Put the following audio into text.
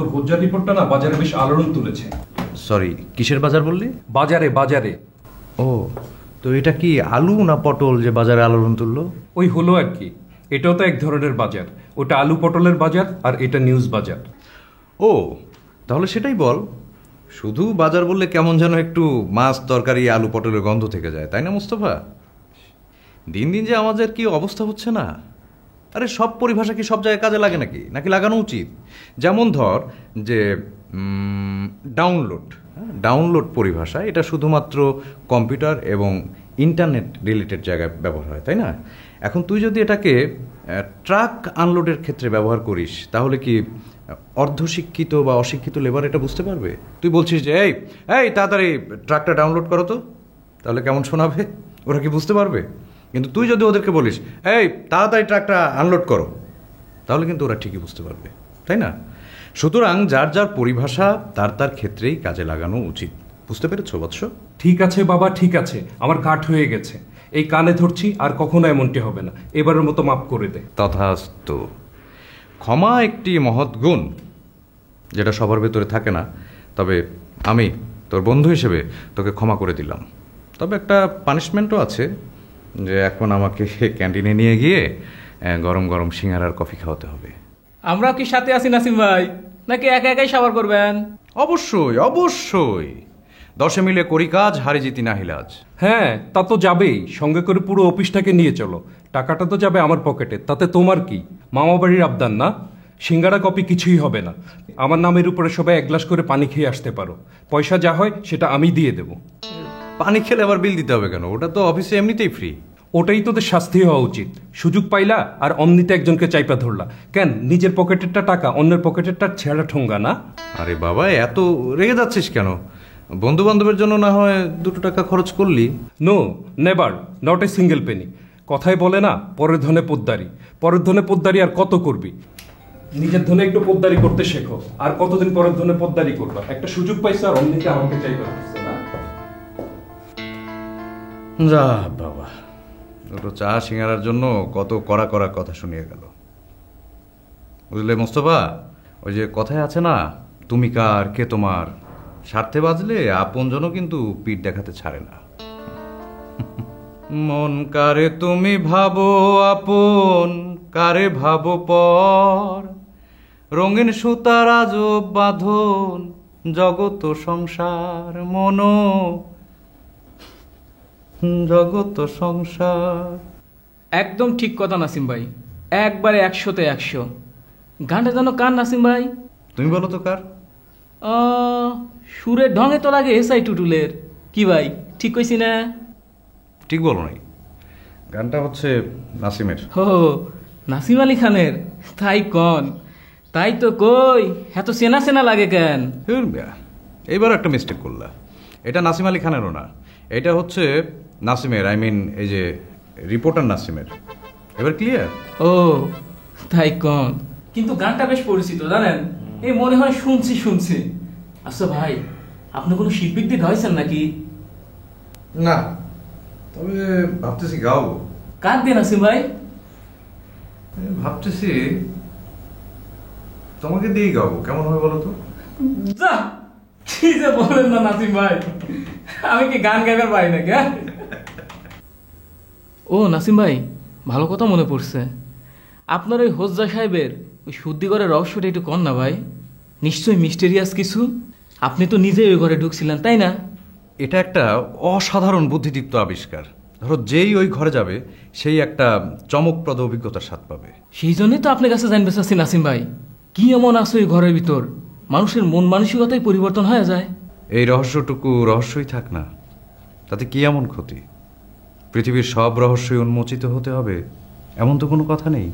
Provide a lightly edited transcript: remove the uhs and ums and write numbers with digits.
তোর হজ্জার রিপোর্টটা না বাজারে বেশ আলোড়ন তুলেছে। সরি, কিসের বাজার বললি? বাজারে বাজারে। ও, তো এটা কি আলু না পটল যে বাজারে আলোড়ন তুললো? ওই হলো আর কি, এটাও তো এক ধরনের বাজার। ওটা আলু পটলের বাজার আর এটা নিউজ বাজার। ও, তাহলে সেটাই বল। শুধু বাজার বললে কেমন যেন একটু মাছ তরকারি আলু পটলের গন্ধ থেকে যায়, তাই না মুস্তফা? দিন দিন যে আমাদের কি অবস্থা হচ্ছে না। আরে সব পরিভাষা কি সব জায়গায় কাজে লাগে নাকি নাকি লাগানো উচিত? যেমন ধর যে ডাউনলোড, ডাউনলোড পরিভাষা এটা শুধুমাত্র কম্পিউটার এবং ইন্টারনেট রিলেটেড জায়গায় ব্যবহার হয়, তাই না? এখন তুই যদি এটাকে ট্রাক আনলোডের ক্ষেত্রে ব্যবহার করিস তাহলে কি অর্ধশিক্ষিত বা অশিক্ষিত লেবার এটা বুঝতে পারবে? তুই বলছিস যে এই এই তাড়াতাড়ি ট্রাকটা ডাউনলোড করো তো, তাহলে কেমন শোনাবে? ওরা কি বুঝতে পারবে? কিন্তু তুই যদি ওদেরকে বলিস এই তাড়াতাড়ি ট্রাকটা আনলোড করো, তাহলে কিন্তু ওরা ঠিকই বুঝতে পারবে, তাই না? সুতরাং যার যার পরিভাষা তার তার ক্ষেত্রেই কাজে লাগানো উচিত। বুঝতে পেরেছো বৎস? ঠিক আছে বাবা, ঠিক আছে, আমার কাঠ হয়ে গেছে, এই কানে ধরছি, আর কখনো এমনটি হবে না, এবারের মতো মাফ করে দে। তথাস্তু। ক্ষমা একটি মহৎ গুণ যেটা সবার ভেতরে থাকে না, তবে আমি তোর বন্ধু হিসেবে তোকে ক্ষমা করে দিলাম। তবে একটা পানিশমেন্টও আছে, যে এখন আমাকে ক্যান্টিনে নিয়ে গিয়ে গরম গরম সিঙ্গারার কফি খাওয়াতে হবে। আমরা কি সাথে আছি নাসিম ভাই, নাকি একা একাই সাবার করবেন? অবশ্যই অবশ্যই, দশে মিলে করি কাজ, হারি জিতি নাহিলাজ। হ্যাঁ, তা তো যাবেই, সঙ্গে করে পুরো অফিসটাকে নিয়ে চলো। টাকাটা তো যাবে আমার পকেটে, তাতে তোমার কি? মামা বাড়ির আবদান না, সিঙ্গারা কপি কিছুই হবে না। আমার নামের উপরে সবাই এক গ্লাস করে পানি খেয়ে আসতে পারো, পয়সা যা হয় সেটা আমি দিয়ে দেবো। পানি খেলে আবার বিল দিতে হবে কেন? ওটা তো অফিসে এমনিতেই ফ্রি। ওটাই তোদের শাস্তি হওয়া উচিত। সুযোগ পাইলা আর অমনিতে একজনকে চাইপা ধরলা কেন? নিজের পকেটেরটা টাকা অন্যের পকেটেরটা ছেঁড়া ঠোঙ্গা না? আরে বাবা, এত রেগে যাচ্ছিস কেন? বন্ধু বান্ধবের জন্য না হয় 2 টাকা খরচ করলি। No, never, not a single penny. কথায় বলে না, পরের ধনে পোদ্দারি। পরের ধনে পোদ্দারি আর কত করবি? নিজের ধনে একটু পোদ্দারি করতে শেখো, আর কতদিন পরের ধনে পোদ্দারি করবা? একটা সুযোগ পাইছো আর অমনিতে আমাকে চাইবা না? যা বাবা, দুটো চা সিঙ্গারার জন্য কত কড়া কড়া কথা শুনিয়ে গেল। বুঝলে মোস্তফা, ওই যে কথায় আছে না, তুমি কার কে তোমার, স্বার্থে বাজলে আপনজনও কিন্তু পিঠ দেখাতে ছাড়ে না। মন কারে তুমি ভাবো আপন, কারে ভাবো পর, রঙিন সুতার আজব বাঁধন, জগত সংসার মনো, জগত সংসার। একদম ঠিক কথা নাসিম ভাই, একবারে 100-তে 100। গানটা যেন কার নাসিম ভাই? তুমি বলো তো কার? সুরের ঢঙে তো লাগে এসআই টুটুলের। কি ভাই, ঠিক কইছি না? ঠিক বলো নাই, গানটা হচ্ছে নাসিমের। হো, নাসিম আলী খানের? তাই কন, তাই তো কই, এত চেনা চেনা লাগে কেন? এইবার একটা মিস্টেক করলা, এটা নাসিম আলী খানেরও না, এটা হচ্ছে নাসিমের, আই মিন এই যে রিপোর্টার নাসিমের। এবার ক্লিয়ার? ও তাই কন, কিন্তু গানটা বেশ পরিচিত জানেন, এই মনে হয় শুনছি শুনছি। আচ্ছা ভাই, আপনি কোনো শিল্পীক দিয়ে গাইছেন নাকি? না, তবে ভাবতেছি গাওবো। কার দিয়ে নাসিম ভাই? ভাবতেছি তোমাকে দিয়েই গাবো, কেমন হবে বলো তো? যা, কি যে বলেন না নাসিম ভাই, আমি কি গান গাইবার পারি নাকি? ও নাসিম ভাই, ভালো কথা মনে পড়ছে, আপনার ওই হোজ্জা সাহেবের ওই শুদ্ধিঘরের রহস্যটা একটু কন না ভাই। নিশ্চয়ই মিস্টেরিয়াস কিছু। আপনি তো নিজেই ওই ঘরে ঢুকছিলেন, তাই না? এটা একটা অসাধারণ বুদ্ধিদীপ্ত আবিষ্কার। ধরো যেই ওই ঘরে যাবে সেই একটা চমকপ্রদ অভিজ্ঞতার স্বাদ পাবে। সেই জন্যই তো আপনার কাছে জানতে চাচ্ছি নাসিম ভাই, কি এমন আছে ওই ঘরের ভিতর মানুষের মন মানসিকতাই পরিবর্তন হয়ে যায়? এই রহস্যটুকু রহস্যই থাক না, তাতে কি এমন ক্ষতি? পৃথিবীর সব রহস্যই উন্মোচিত হতে হবে এমন তো কোনো কথা নেই।